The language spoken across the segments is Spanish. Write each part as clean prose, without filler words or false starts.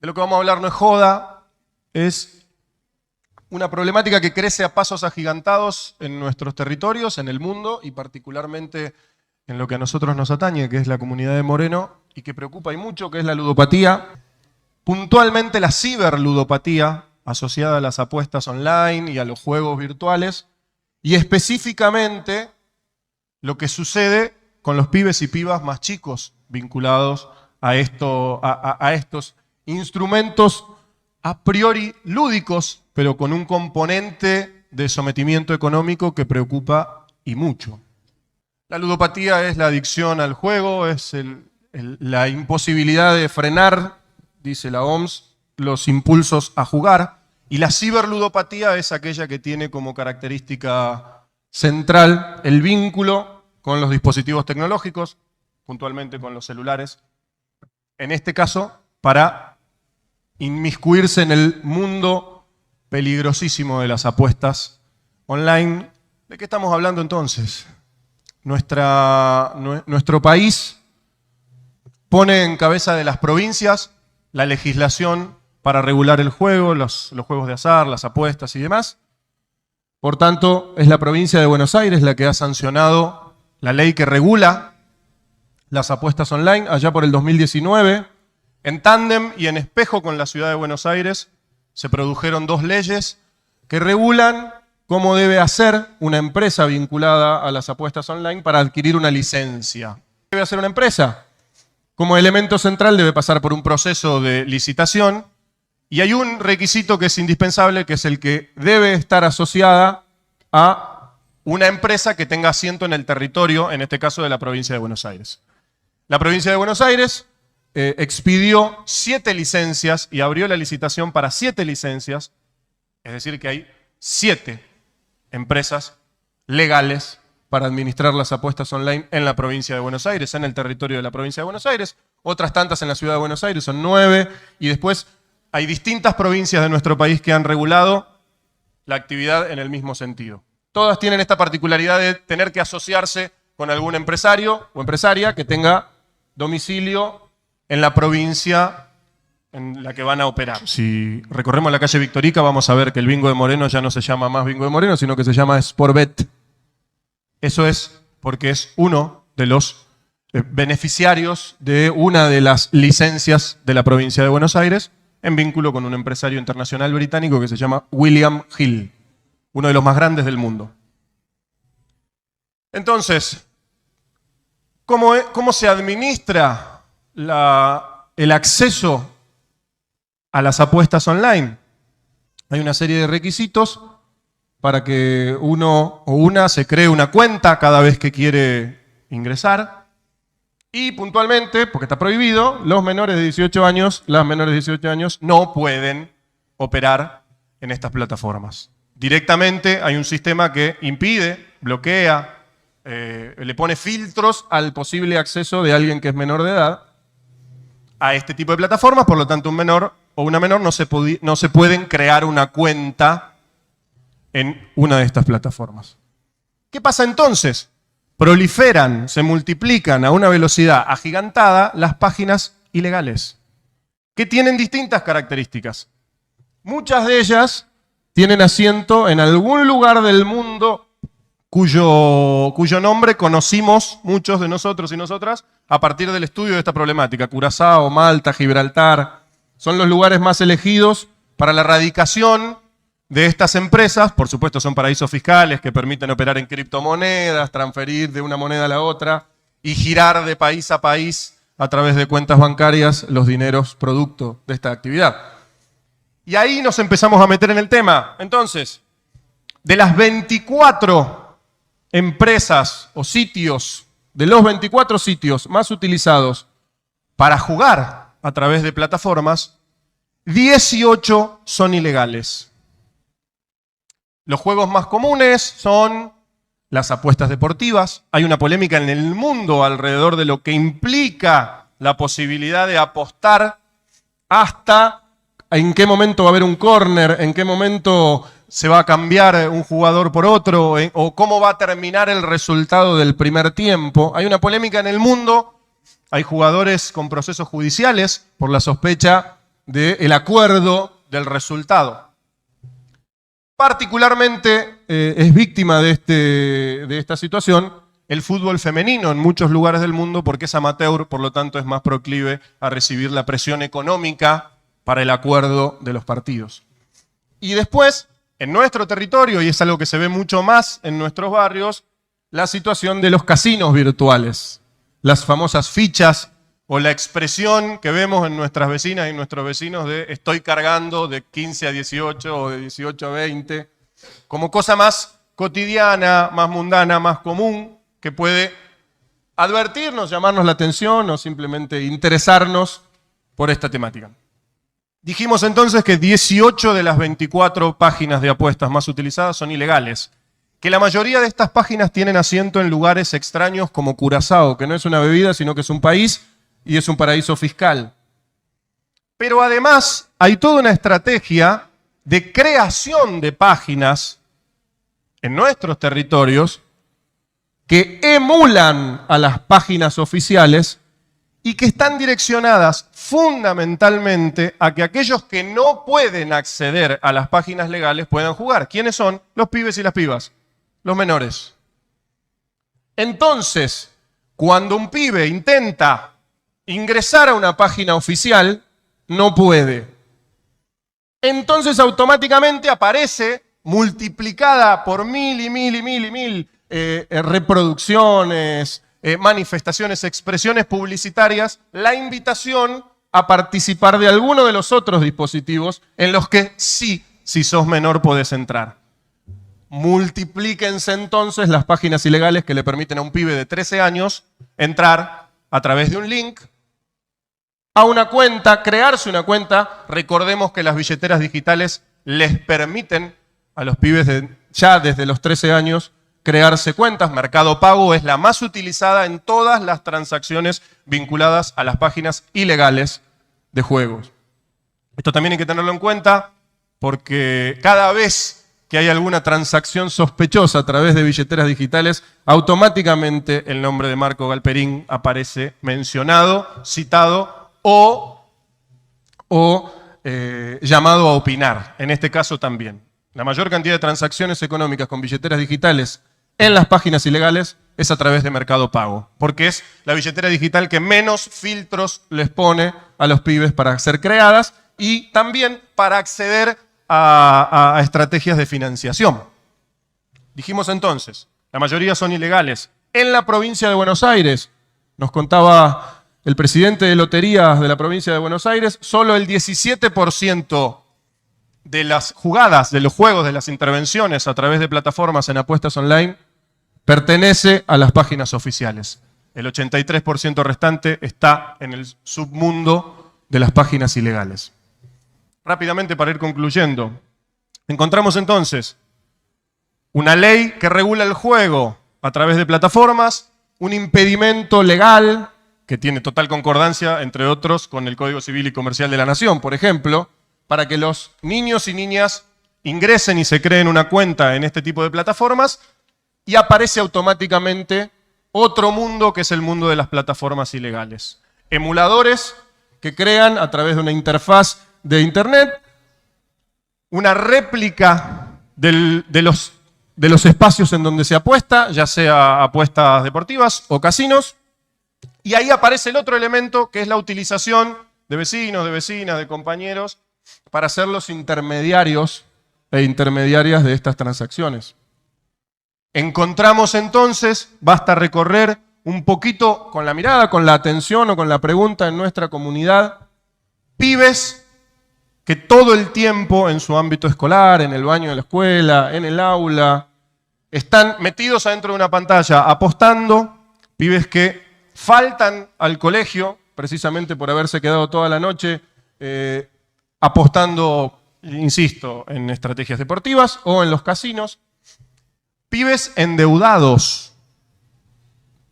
De lo que vamos a hablar no es joda, es una problemática que crece a pasos agigantados en nuestros territorios, en el mundo y particularmente en lo que a nosotros nos atañe, que es la comunidad de Moreno, y que preocupa y mucho, que es la ludopatía, puntualmente la ciberludopatía asociada a las apuestas online y a los juegos virtuales, y específicamente lo que sucede con los pibes y pibas más chicos vinculados a estos instrumentos a priori lúdicos, pero con un componente de sometimiento económico que preocupa y mucho. La ludopatía es la adicción al juego, es la imposibilidad de frenar, dice la OMS, los impulsos a jugar, y la ciberludopatía es aquella que tiene como característica central el vínculo con los dispositivos tecnológicos, puntualmente con los celulares, en este caso para inmiscuirse en el mundo peligrosísimo de las apuestas online. ¿De qué estamos hablando entonces? Nuestro país pone en cabeza de las provincias la legislación para regular el juego, los juegos de azar, las apuestas y demás. Por tanto, es la provincia de Buenos Aires la que ha sancionado la ley que regula las apuestas online allá por el 2019. En tándem y en espejo con la ciudad de Buenos Aires se produjeron dos leyes que regulan cómo debe hacer una empresa vinculada a las apuestas online para adquirir una licencia. ¿Qué debe hacer una empresa? Como elemento central debe pasar por un proceso de licitación y hay un requisito que es indispensable, que es el que debe estar asociada a una empresa que tenga asiento en el territorio, en este caso de la provincia de Buenos Aires. La provincia de Buenos Aires expidió 7 licencias y abrió la licitación para 7 licencias, es decir que hay 7 empresas legales para administrar las apuestas online en la provincia de Buenos Aires, en el territorio de la provincia de Buenos Aires, otras tantas en la ciudad de Buenos Aires, son 9, y después hay distintas provincias de nuestro país que han regulado la actividad en el mismo sentido. Todas tienen esta particularidad de tener que asociarse con algún empresario o empresaria que tenga domicilio en la provincia en la que van a operar. Si recorremos la calle Victorica vamos a ver que el bingo de Moreno ya no se llama más bingo de Moreno, sino que se llama Sportbet. Eso es porque es uno de los beneficiarios de una de las licencias de la provincia de Buenos Aires en vínculo con un empresario internacional británico que se llama William Hill, uno de los más grandes del mundo. Entonces, ¿cómo se administra el acceso a las apuestas online? Hay una serie de requisitos para que uno o una se cree una cuenta cada vez que quiere ingresar. Y puntualmente, porque está prohibido, los menores de 18 años, las menores de 18 años no pueden operar en estas plataformas. Directamente hay un sistema que impide, bloquea, le pone filtros al posible acceso de alguien que es menor de edad a este tipo de plataformas, por lo tanto un menor o una menor no se pueden crear una cuenta en una de estas plataformas. ¿Qué pasa entonces? Proliferan, se multiplican a una velocidad agigantada las páginas ilegales, que tienen distintas características. Muchas de ellas tienen asiento en algún lugar del mundo cuyo nombre conocimos muchos de nosotros y nosotras a partir del estudio de esta problemática. Curazao, Malta, Gibraltar, son los lugares más elegidos para la radicación de estas empresas. Por supuesto son paraísos fiscales que permiten operar en criptomonedas, transferir de una moneda a la otra y girar de país a país a través de cuentas bancarias los dineros producto de esta actividad. Y ahí nos empezamos a meter en el tema. Entonces, de las 24 empresas o sitios, de los 24 sitios más utilizados para jugar a través de plataformas, 18 son ilegales. Los juegos más comunes son las apuestas deportivas. Hay una polémica en el mundo alrededor de lo que implica la posibilidad de apostar hasta en qué momento va a haber un córner, en qué momento se va a cambiar un jugador por otro, o cómo va a terminar el resultado del primer tiempo. Hay una polémica en el mundo, hay jugadores con procesos judiciales por la sospecha del acuerdo del resultado. Particularmente es víctima de esta situación el fútbol femenino en muchos lugares del mundo porque es amateur, por lo tanto es más proclive a recibir la presión económica para el acuerdo de los partidos. Y después, en nuestro territorio, y es algo que se ve mucho más en nuestros barrios, la situación de los casinos virtuales, las famosas fichas o la expresión que vemos en nuestras vecinas y nuestros vecinos de estoy cargando de 15 a 18 o de 18 a 20, como cosa más cotidiana, más mundana, más común, que puede advertirnos, llamarnos la atención o simplemente interesarnos por esta temática. Dijimos entonces que 18 de las 24 páginas de apuestas más utilizadas son ilegales, que la mayoría de estas páginas tienen asiento en lugares extraños como Curazao, que no es una bebida, sino que es un país y es un paraíso fiscal. Pero además hay toda una estrategia de creación de páginas en nuestros territorios que emulan a las páginas oficiales y que están direccionadas fundamentalmente a que aquellos que no pueden acceder a las páginas legales puedan jugar. ¿Quiénes son? Los pibes y las pibas, los menores. Entonces, cuando un pibe intenta ingresar a una página oficial, no puede. Entonces automáticamente aparece multiplicada por mil y mil y mil y mil reproducciones, manifestaciones, expresiones publicitarias, la invitación a participar de alguno de los otros dispositivos en los que sí, si sos menor, podés entrar. Multiplíquense entonces las páginas ilegales que le permiten a un pibe de 13 años entrar a través de un link a una cuenta, crearse una cuenta. Recordemos que las billeteras digitales les permiten a los pibes ya desde los 13 años crearse cuentas. Mercado Pago es la más utilizada en todas las transacciones vinculadas a las páginas ilegales de juegos. Esto también hay que tenerlo en cuenta porque cada vez que hay alguna transacción sospechosa a través de billeteras digitales, automáticamente el nombre de Marco Galperín aparece mencionado, citado o llamado a opinar. En este caso también. La mayor cantidad de transacciones económicas con billeteras digitales en las páginas ilegales es a través de Mercado Pago, porque es la billetera digital que menos filtros les pone a los pibes para ser creadas y también para acceder a estrategias de financiación. Dijimos entonces, la mayoría son ilegales. En la provincia de Buenos Aires, nos contaba el presidente de Loterías de la provincia de Buenos Aires, solo el 17% de las jugadas, de los juegos, de las intervenciones a través de plataformas en apuestas online pertenece a las páginas oficiales. El 83% restante está en el submundo de las páginas ilegales. Rápidamente para ir concluyendo, encontramos entonces una ley que regula el juego a través de plataformas, un impedimento legal que tiene total concordancia, entre otros, con el Código Civil y Comercial de la Nación, por ejemplo, para que los niños y niñas ingresen y se creen una cuenta en este tipo de plataformas y aparece automáticamente otro mundo que es el mundo de las plataformas ilegales. Emuladores que crean a través de una interfaz de Internet una réplica de los espacios en donde se apuesta, ya sea apuestas deportivas o casinos, y ahí aparece el otro elemento que es la utilización de vecinos, de vecinas, de compañeros, para ser los intermediarios e intermediarias de estas transacciones. Encontramos entonces, basta recorrer un poquito con la mirada, con la atención o con la pregunta en nuestra comunidad, pibes que todo el tiempo en su ámbito escolar, en el baño de la escuela, en el aula, están metidos adentro de una pantalla apostando, pibes que faltan al colegio precisamente por haberse quedado toda la noche apostando, insisto, en estrategias deportivas o en los casinos. Pibes endeudados,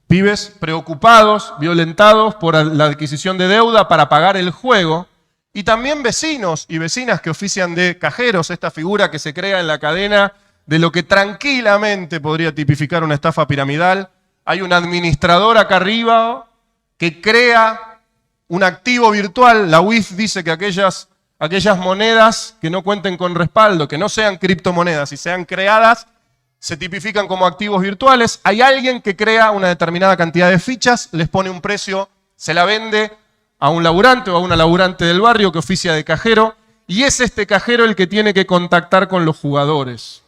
pibes preocupados, violentados por la adquisición de deuda para pagar el juego, y también vecinos y vecinas que ofician de cajeros, esta figura que se crea en la cadena de lo que tranquilamente podría tipificar una estafa piramidal. Hay un administrador acá arriba que crea un activo virtual. La UIF dice que aquellas monedas que no cuenten con respaldo, que no sean criptomonedas y sean creadas, se tipifican como activos virtuales. Hay alguien que crea una determinada cantidad de fichas, les pone un precio, se la vende a un laburante o a una laburante del barrio que oficia de cajero, y es este cajero el que tiene que contactar con los jugadores.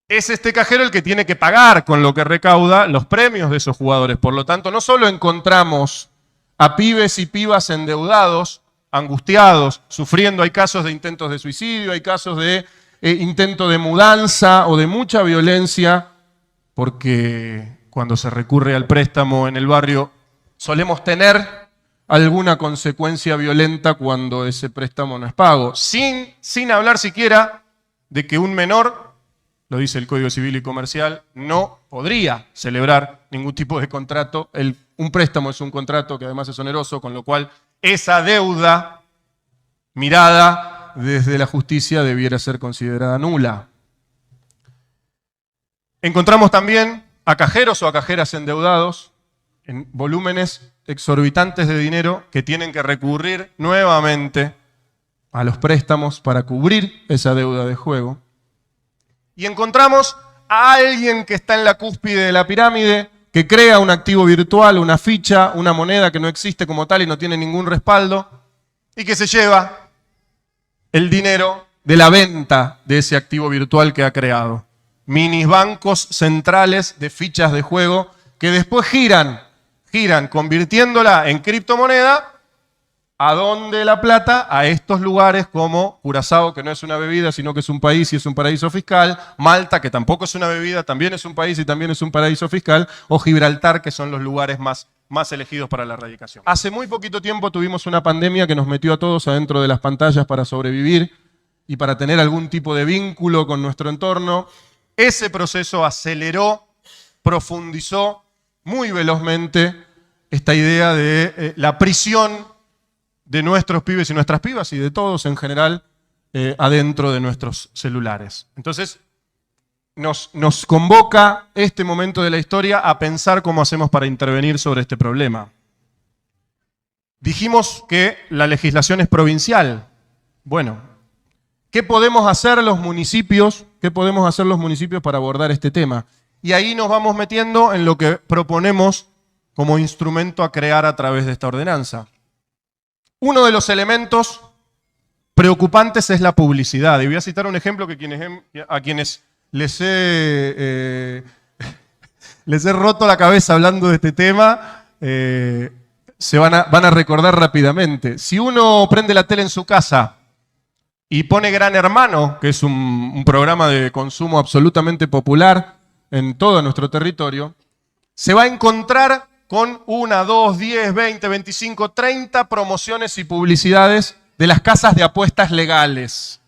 Es este cajero el que tiene que pagar con lo que recauda los premios de esos jugadores. Por lo tanto, no solo encontramos a pibes y pibas endeudados, angustiados, sufriendo, hay casos de intentos de suicidio, hay casos de intento de mudanza o de mucha violencia, porque cuando se recurre al préstamo en el barrio solemos tener alguna consecuencia violenta cuando ese préstamo no es pago. Sin hablar siquiera de que un menor, lo dice el Código Civil y Comercial, no podría celebrar ningún tipo de contrato. Un préstamo es un contrato que además es oneroso, con lo cual esa deuda mirada desde la justicia debiera ser considerada nula. Encontramos también a cajeros o a cajeras endeudados en volúmenes exorbitantes de dinero que tienen que recurrir nuevamente a los préstamos para cubrir esa deuda de juego. Y encontramos a alguien que está en la cúspide de la pirámide, que crea un activo virtual, una ficha, una moneda que no existe como tal y no tiene ningún respaldo, y que se lleva el dinero de la venta de ese activo virtual que ha creado. Minis bancos centrales de fichas de juego que después giran convirtiéndola en criptomoneda. ¿A dónde la plata? A estos lugares como Curazao, que no es una bebida, sino que es un país y es un paraíso fiscal. Malta, que tampoco es una bebida, también es un país y también es un paraíso fiscal. O Gibraltar, que son los lugares más elegidos para la erradicación. Hace muy poquito tiempo tuvimos una pandemia que nos metió a todos adentro de las pantallas para sobrevivir y para tener algún tipo de vínculo con nuestro entorno. Ese proceso aceleró, profundizó muy velozmente esta idea de la prisión de nuestros pibes y nuestras pibas y de todos en general adentro de nuestros celulares. Entonces, nos convoca este momento de la historia a pensar cómo hacemos para intervenir sobre este problema. Dijimos que la legislación es provincial. Bueno, ¿qué podemos hacer los municipios? ¿Qué podemos hacer los municipios para abordar este tema? Y ahí nos vamos metiendo en lo que proponemos como instrumento a crear a través de esta ordenanza. Uno de los elementos preocupantes es la publicidad. Y voy a citar un ejemplo que a quienes les he roto la cabeza hablando de este tema, van a recordar rápidamente. Si uno prende la tele en su casa y pone Gran Hermano, que es un programa de consumo absolutamente popular en todo nuestro territorio, se va a encontrar con 1, 2, 10, 20, 25, 30 promociones y publicidades de las casas de apuestas legales.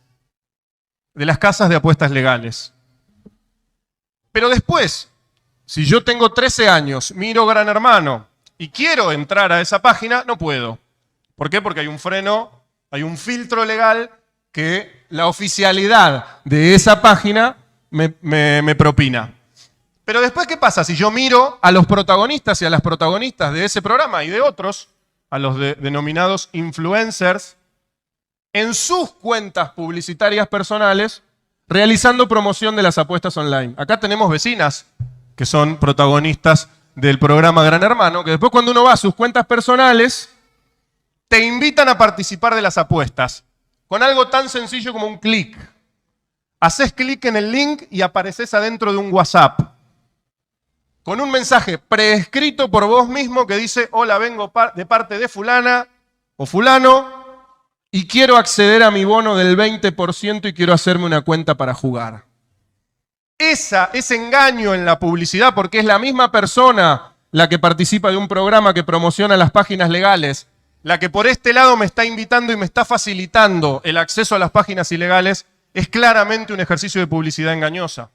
De las casas de apuestas legales. Pero después, si yo tengo 13 años, miro Gran Hermano y quiero entrar a esa página, no puedo. ¿Por qué? Porque hay un freno, hay un filtro legal que la oficialidad de esa página me propina. Pero después, ¿qué pasa? Si yo miro a los protagonistas y a las protagonistas de ese programa y de otros, a los denominados influencers, en sus cuentas publicitarias personales, realizando promoción de las apuestas online. Acá tenemos vecinas que son protagonistas del programa Gran Hermano, que después cuando uno va a sus cuentas personales, te invitan a participar de las apuestas, con algo tan sencillo como un clic. Haces clic en el link y apareces adentro de un WhatsApp, con un mensaje preescrito por vos mismo que dice: hola, vengo de parte de fulana o fulano y quiero acceder a mi bono del 20% y quiero hacerme una cuenta para jugar. Ese engaño en la publicidad, porque es la misma persona la que participa de un programa que promociona las páginas legales, la que por este lado me está invitando y me está facilitando el acceso a las páginas ilegales, es claramente un ejercicio de publicidad engañosa.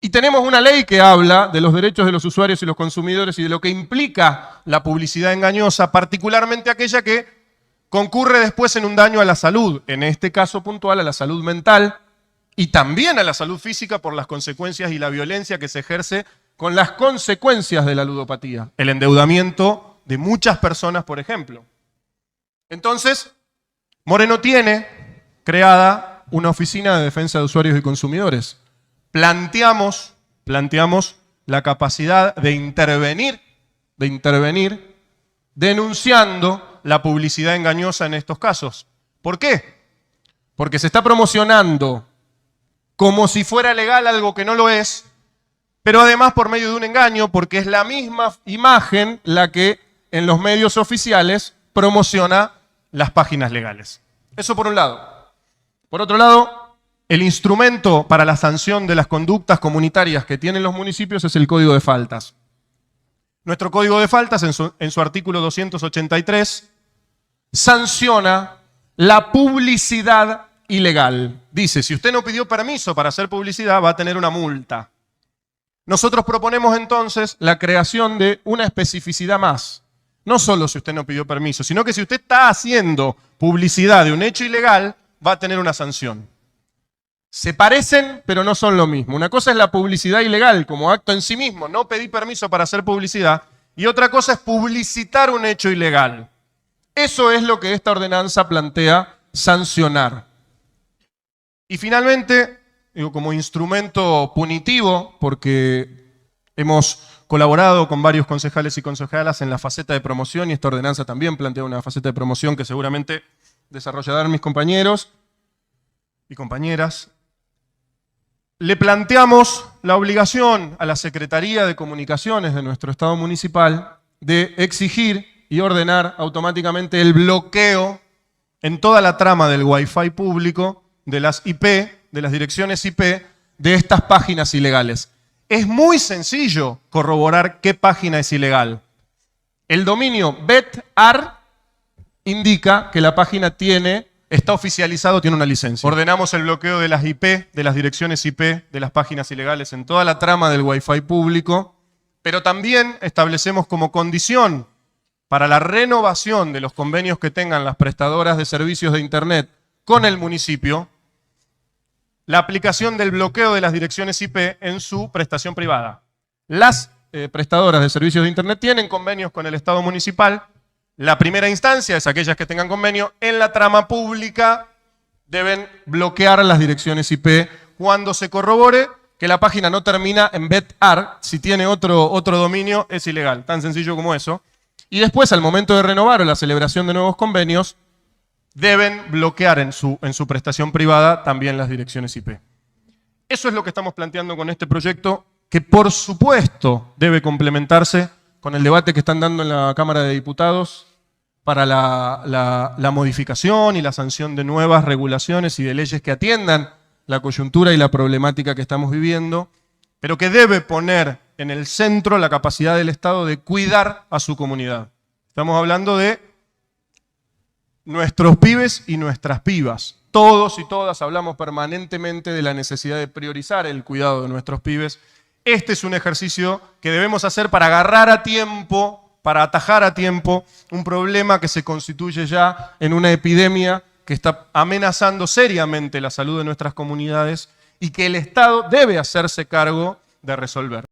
Y tenemos una ley que habla de los derechos de los usuarios y los consumidores y de lo que implica la publicidad engañosa, particularmente aquella que concurre después en un daño a la salud, en este caso puntual a la salud mental y también a la salud física por las consecuencias y la violencia que se ejerce con las consecuencias de la ludopatía. El endeudamiento de muchas personas, por ejemplo. Entonces, Moreno tiene creada una oficina de defensa de usuarios y consumidores. Planteamos la capacidad de intervenir denunciando la publicidad engañosa en estos casos. ¿Por qué? Porque se está promocionando como si fuera legal algo que no lo es, pero además por medio de un engaño, porque es la misma imagen la que en los medios oficiales promociona las páginas legales. Eso por un lado. Por otro lado, el instrumento para la sanción de las conductas comunitarias que tienen los municipios es el Código de Faltas. Nuestro Código de Faltas, en su artículo 283, sanciona la publicidad ilegal. Dice, si usted no pidió permiso para hacer publicidad, va a tener una multa. Nosotros proponemos entonces la creación de una especificidad más. No solo si usted no pidió permiso, sino que si usted está haciendo publicidad de un hecho ilegal, va a tener una sanción. Se parecen, pero no son lo mismo. Una cosa es la publicidad ilegal como acto en sí mismo, no pedí permiso para hacer publicidad, y otra cosa es publicitar un hecho ilegal. Eso es lo que esta ordenanza plantea sancionar. Y finalmente, como instrumento punitivo, porque hemos colaborado con varios concejales y concejalas en la faceta de promoción, y esta ordenanza también plantea una faceta de promoción que seguramente desarrollarán mis compañeros y compañeras. Le planteamos la obligación a la Secretaría de Comunicaciones de nuestro Estado municipal de exigir y ordenar automáticamente el bloqueo en toda la trama del Wi-Fi público de las IP, de las direcciones IP, de estas páginas ilegales. Es muy sencillo corroborar qué página es ilegal. El dominio betar indica que la página está oficializado, tiene una licencia. Ordenamos el bloqueo de las IP, de las direcciones IP, de las páginas ilegales en toda la trama del Wi-Fi público, pero también establecemos como condición para la renovación de los convenios que tengan las prestadoras de servicios de Internet con el municipio, la aplicación del bloqueo de las direcciones IP en su prestación privada. Las prestadoras de servicios de Internet tienen convenios con el Estado municipal. La primera instancia es aquellas que tengan convenio. En la trama pública deben bloquear las direcciones IP cuando se corrobore que la página no termina en betar. Si tiene otro dominio, es ilegal. Tan sencillo como eso. Y después, al momento de renovar o la celebración de nuevos convenios, deben bloquear en su prestación privada también las direcciones IP. Eso es lo que estamos planteando con este proyecto, que por supuesto debe complementarse con el debate que están dando en la Cámara de Diputados para la modificación y la sanción de nuevas regulaciones y de leyes que atiendan la coyuntura y la problemática que estamos viviendo, pero que debe poner en el centro la capacidad del Estado de cuidar a su comunidad. Estamos hablando de nuestros pibes y nuestras pibas. Todos y todas hablamos permanentemente de la necesidad de priorizar el cuidado de nuestros pibes. Este es un ejercicio que debemos hacer para agarrar a tiempo, para atajar a tiempo un problema que se constituye ya en una epidemia que está amenazando seriamente la salud de nuestras comunidades y que el Estado debe hacerse cargo de resolver.